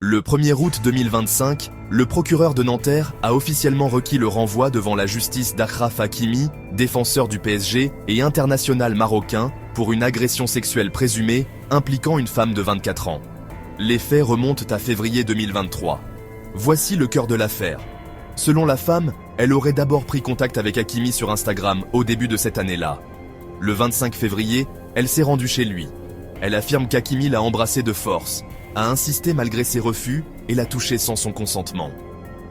Le 1er août 2025, le procureur de Nanterre a officiellement requis le renvoi devant la justice d'Achraf Hakimi, défenseur du PSG et international marocain, pour une agression sexuelle présumée impliquant une femme de 24 ans. Les faits remontent à février 2023. Voici le cœur de l'affaire. Selon la femme, elle aurait d'abord pris contact avec Hakimi sur Instagram au début de cette année-là. Le 25 février, elle s'est rendue chez lui. Elle affirme qu'Hakimi l'a embrassée de force, a insisté malgré ses refus et l'a touchée sans son consentement.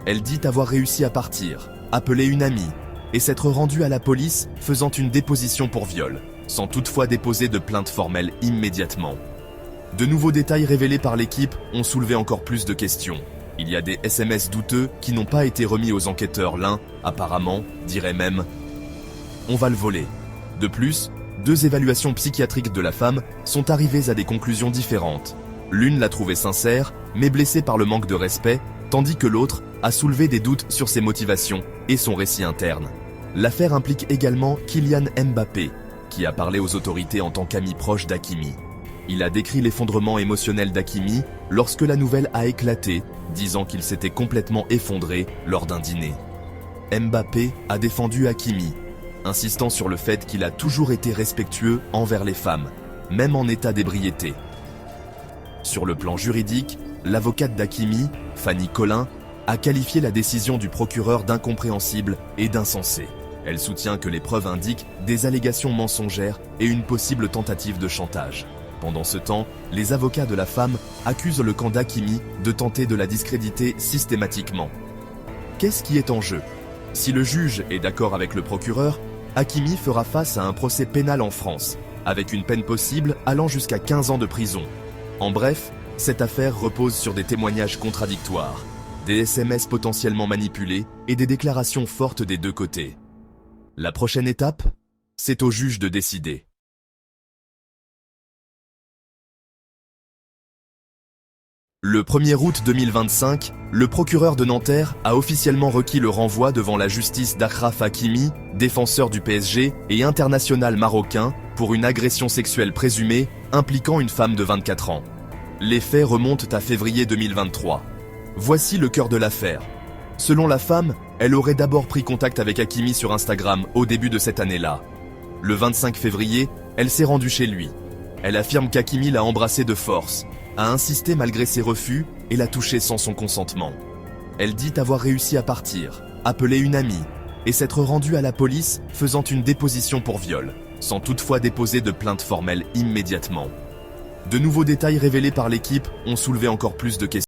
Elle dit avoir réussi à partir, appeler une amie et s'être rendue à la police faisant une déposition pour viol, sans toutefois déposer de plainte formelle immédiatement. De nouveaux détails révélés par l'équipe ont soulevé encore plus de questions. Il y a des SMS douteux qui n'ont pas été remis aux enquêteurs. L'un, apparemment, dirait même « on va le voler ». De plus, 2 évaluations psychiatriques de la femme sont arrivées à des conclusions différentes. L'une l'a trouvée sincère, mais blessée par le manque de respect, tandis que l'autre a soulevé des doutes sur ses motivations et son récit interne. L'affaire implique également Kylian Mbappé, qui a parlé aux autorités en tant qu'ami proche d'Hakimi. Il a décrit l'effondrement émotionnel d'Hakimi lorsque la nouvelle a éclaté, disant qu'il s'était complètement effondré lors d'un dîner. Mbappé a défendu Hakimi, insistant sur le fait qu'il a toujours été respectueux envers les femmes, même en état d'ébriété. Sur le plan juridique, l'avocate d'Hakimi, Fanny Collin, a qualifié la décision du procureur d'incompréhensible et d'insensée. Elle soutient que les preuves indiquent des allégations mensongères et une possible tentative de chantage. Pendant ce temps, les avocats de la femme accusent le camp d'Hakimi de tenter de la discréditer systématiquement. Qu'est-ce qui est en jeu? Si le juge est d'accord avec le procureur, Hakimi fera face à un procès pénal en France, avec une peine possible allant jusqu'à 15 ans de prison. En bref, cette affaire repose sur des témoignages contradictoires, des SMS potentiellement manipulés et des déclarations fortes des deux côtés. La prochaine étape? C'est au juge de décider. Le 1er août 2025, le procureur de Nanterre a officiellement requis le renvoi devant la justice d'Achraf Hakimi, défenseur du PSG et international marocain, pour une agression sexuelle présumée impliquant une femme de 24 ans. Les faits remontent à février 2023. Voici le cœur de l'affaire. Selon la femme, elle aurait d'abord pris contact avec Hakimi sur Instagram au début de cette année-là. Le 25 février, elle s'est rendue chez lui. Elle affirme qu'Hakimi l'a embrassée de force, a insisté malgré ses refus et l'a touchée sans son consentement. Elle dit avoir réussi à partir, appeler une amie et s'être rendue à la police faisant une déposition pour viol, sans toutefois déposer de plainte formelle immédiatement. De nouveaux détails révélés par l'équipe ont soulevé encore plus de questions.